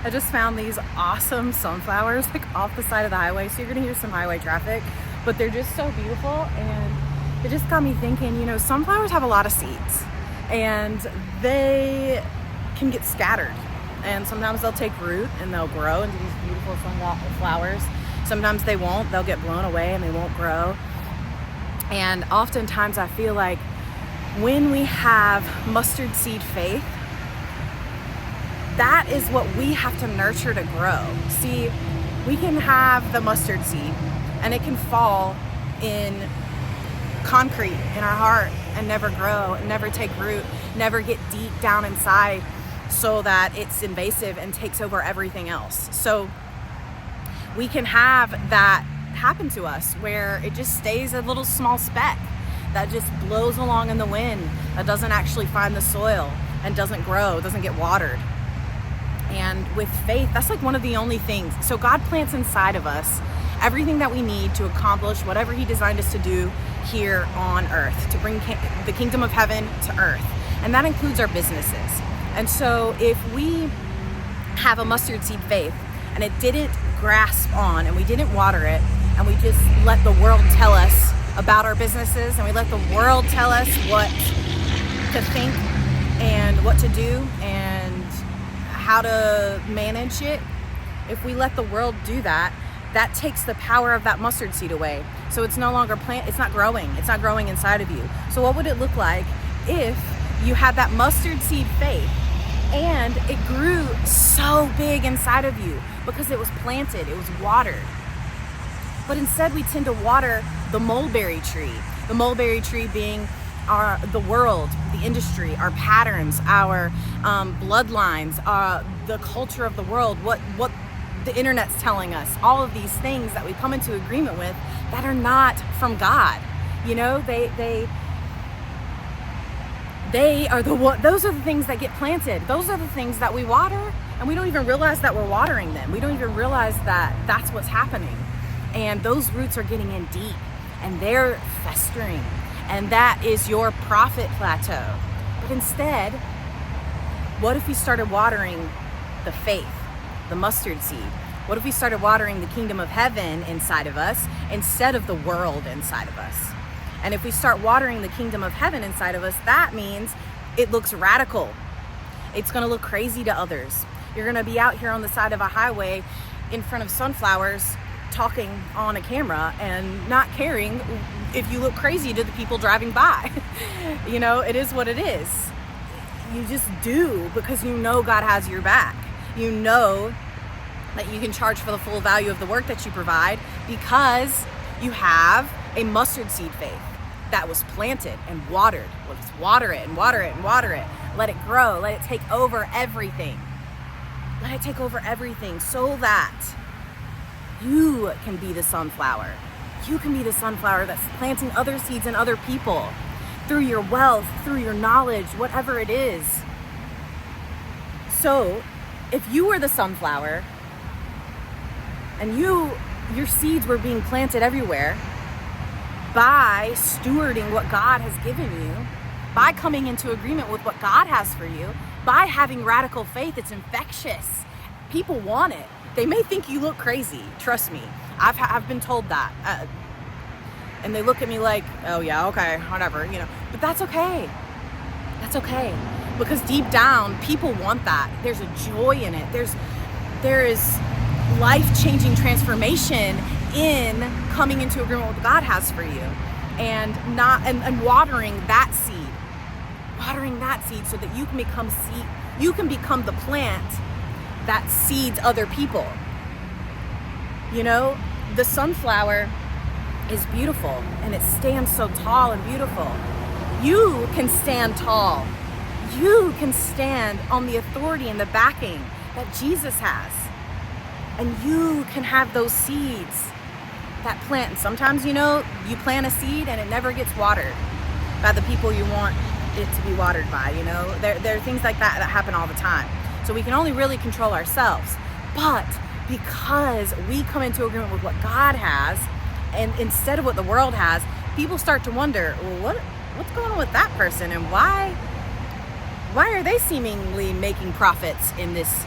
I just found these awesome sunflowers like off the side of the highway. So you're gonna hear some highway traffic, but they're just so beautiful. And it just got me thinking, sunflowers have a lot of seeds and they can get scattered. And sometimes they'll take root and they'll grow into these beautiful sunflowers. Sometimes they won't, they'll get blown away and they won't grow. And oftentimes I feel like when we have mustard seed faith, that is what we have to nurture to grow. See, we can have the mustard seed and it can fall in concrete in our heart and never grow, and never take root, never get deep down inside so that it's invasive and takes over everything else. So we can have that happen to us where it just stays a little small speck that just blows along in the wind, that doesn't actually find the soil and doesn't grow, doesn't get watered. And with faith, that's like one of the only things. So God plants inside of us everything that we need to accomplish whatever He designed us to do here on earth, to bring the kingdom of heaven to earth. And that includes our businesses. And so if we have a mustard seed faith and it didn't grasp on and we didn't water it and we just let the world tell us about our businesses and we let the world tell us what to think and what to do and how to manage it, if we let the world do that, that takes the power of that mustard seed away. So it's no longer it's not growing inside of you. So what would it look like if you had that mustard seed faith and it grew so big inside of you because it was planted, it was watered? But instead we tend to water the mulberry tree being the world, the industry, our patterns, our bloodlines, the culture of the world, what the internet's telling us, all of these things that we come into agreement with that are not from God. They are those are the things that get planted. Those are the things that we water, and we don't even realize that we're watering them. We don't even realize that that's what's happening. And those roots are getting in deep and they're festering. And that is your profit plateau. But instead, what if we started watering the faith, the mustard seed? What if we started watering the kingdom of heaven inside of us instead of the world inside of us? And if we start watering the kingdom of heaven inside of us, that means it looks radical. It's gonna look crazy to others. You're gonna be out here on the side of a highway in front of sunflowers talking on a camera and not caring if you look crazy to the people driving by. It is what it is. You just do because you know God has your back. You know that you can charge for the full value of the work that you provide because you have a mustard seed faith that was planted and watered. Let's water it and water it and water it. Let it grow. Let it take over everything. Let it take over everything so that you can be the sunflower. You can be the sunflower that's planting other seeds in other people through your wealth, through your knowledge, whatever it is. So if you were the sunflower and your seeds were being planted everywhere by stewarding what God has given you, by coming into agreement with what God has for you, by having radical faith, it's infectious. People want it. They may think you look crazy. Trust me. I've been told that. And they look at me like, oh yeah, okay, whatever, But that's okay. That's okay. Because deep down, people want that. There's a joy in it. There is life-changing transformation in coming into agreement with what God has for you. And watering that seed. Watering that seed so that you can become the plant that seeds other people. The sunflower is beautiful and it stands so tall and beautiful. You can stand tall. You can stand on the authority and the backing that Jesus has. And you can have those seeds that plant. And sometimes, you plant a seed and it never gets watered by the people you want it to be watered by. There are things like that happen all the time. So we can only really control ourselves. But because we come into agreement with what God has, and instead of what the world has, people start to wonder, well, what's going on with that person, and why are they seemingly making profits in this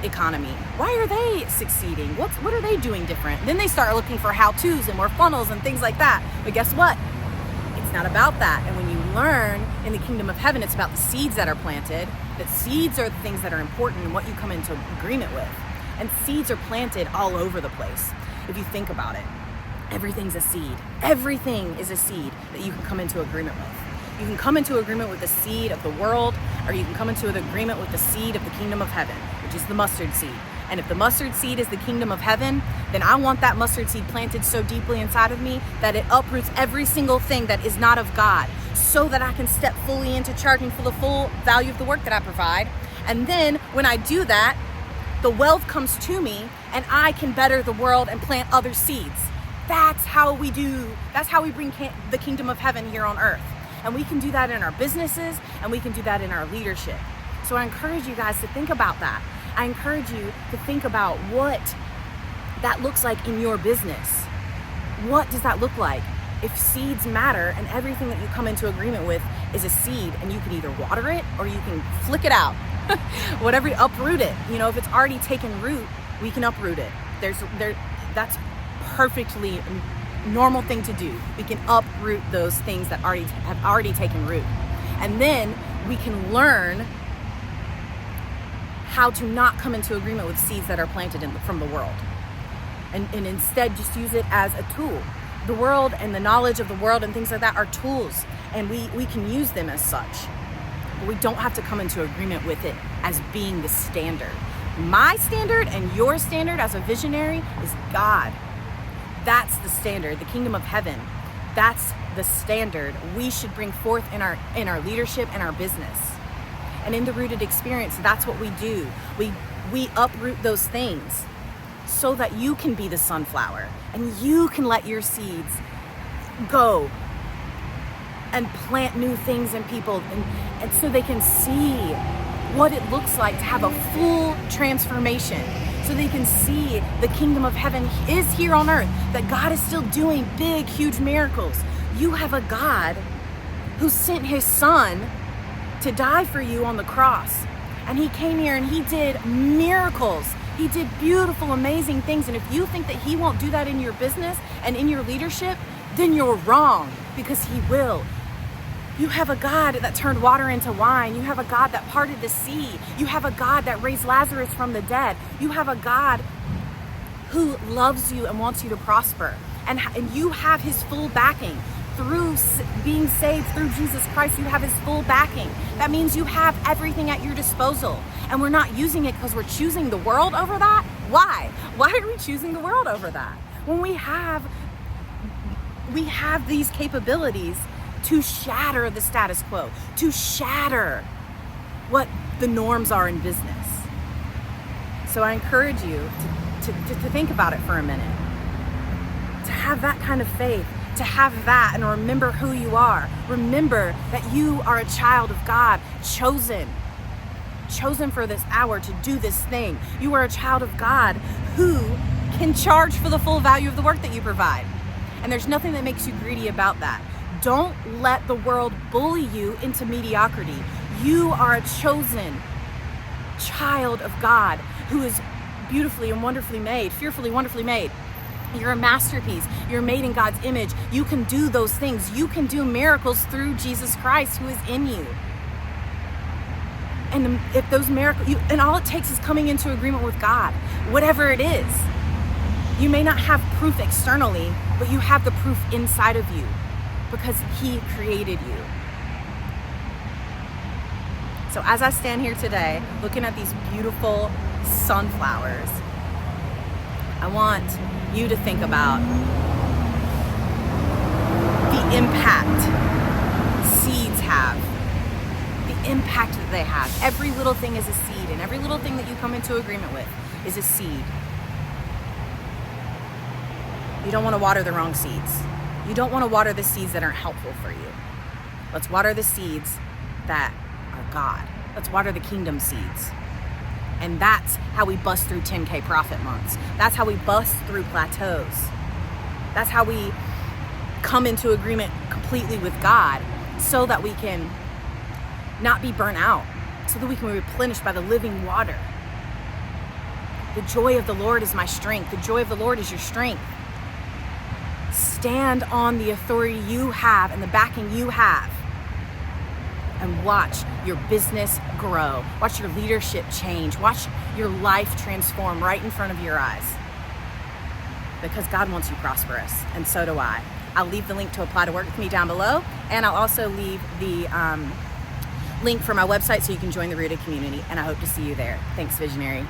economy? Why are they succeeding? What are they doing different? Then they start looking for how-tos and more funnels and things like that. But guess what? It's not about that. And when you learn in the kingdom of heaven, it's about the seeds that are planted. That seeds are the things that are important and what you come into agreement with. And seeds are planted all over the place. If you think about it, everything's a seed. Everything is a seed that you can come into agreement with. You can come into agreement with the seed of the world, or you can come into an agreement with the seed of the kingdom of heaven, which is the mustard seed. And if the mustard seed is the kingdom of heaven, then I want that mustard seed planted so deeply inside of me that it uproots every single thing that is not of God, so that I can step fully into charging for the full value of the work that I provide. And then when I do that, the wealth comes to me and I can better the world and plant other seeds. That's how we bring the kingdom of heaven here on earth. And we can do that in our businesses, and we can do that in our leadership. So I encourage you guys to think about that. I encourage you to think about what that looks like in your business. What does that look like? If seeds matter and everything that you come into agreement with is a seed, and you can either water it or you can flick it out. Whatever, uproot it. You know, if it's already taken root, we can uproot it. That's perfectly normal thing to do. We can uproot those things that have already taken root. And then we can learn how to not come into agreement with seeds that are planted from the world. And instead just use it as a tool. The world and the knowledge of the world and things like that are tools, and we can use them as such. But we don't have to come into agreement with it as being the standard. My standard and your standard as a visionary is God. That's the standard, the kingdom of heaven. That's the standard we should bring forth in our leadership and our business. And in the rooted experience, that's what we do. We uproot those things so that you can be the sunflower and you can let your seeds go and plant new things in people, and so they can see what it looks like to have a full transformation, so they can see the kingdom of heaven is here on earth, that God is still doing big, huge miracles. You have a God who sent his son to die for you on the cross, and he came here and he did miracles. He did beautiful, amazing things. And if you think that he won't do that in your business and in your leadership, then you're wrong, because he will. You have a God that turned water into wine. You have a God that parted the sea. You have a God that raised Lazarus from the dead. You have a God who loves you and wants you to prosper. And you have his full backing. Through being saved through Jesus Christ, you have his full backing. That means you have everything at your disposal. And we're not using it because we're choosing the world over that. Why? Why are we choosing the world over that? When we have these capabilities to shatter the status quo, to shatter what the norms are in business. So I encourage you to think about it for a minute, to have that kind of faith, to have that, and remember who you are. Remember that you are a child of God, chosen for this hour to do this thing. You are a child of God who can charge for the full value of the work that you provide. And there's nothing that makes you greedy about that. Don't let the world bully you into mediocrity. You are a chosen child of God who is beautifully and wonderfully made, fearfully, wonderfully made. You're a masterpiece. You're made in God's image. You can do those things. You can do miracles through Jesus Christ who is in you. And if those miracles, and all it takes is coming into agreement with God, whatever it is. You may not have proof externally, but you have the proof inside of you, because he created you. So as I stand here today, looking at these beautiful sunflowers, I want you to think about the impact seeds have, the impact that they have. Every little thing is a seed, and every little thing that you come into agreement with is a seed. You don't want to water the wrong seeds. You don't want to water the seeds that aren't helpful for you. Let's water the seeds that are God. Let's water the kingdom seeds. And that's how we bust through 10K profit months. That's how we bust through plateaus. That's how we come into agreement completely with God, so that we can not be burnt out, so that we can be replenished by the living water. The joy of the Lord is my strength. The joy of the Lord is your strength. Stand on the authority you have and the backing you have, and watch your business grow. Watch your leadership change. Watch your life transform right in front of your eyes. Because God wants you prosperous, and so do I. I'll leave the link to apply to work with me down below, and I'll also leave the link for my website so you can join the Rooted community, and I hope to see you there. Thanks, Visionary.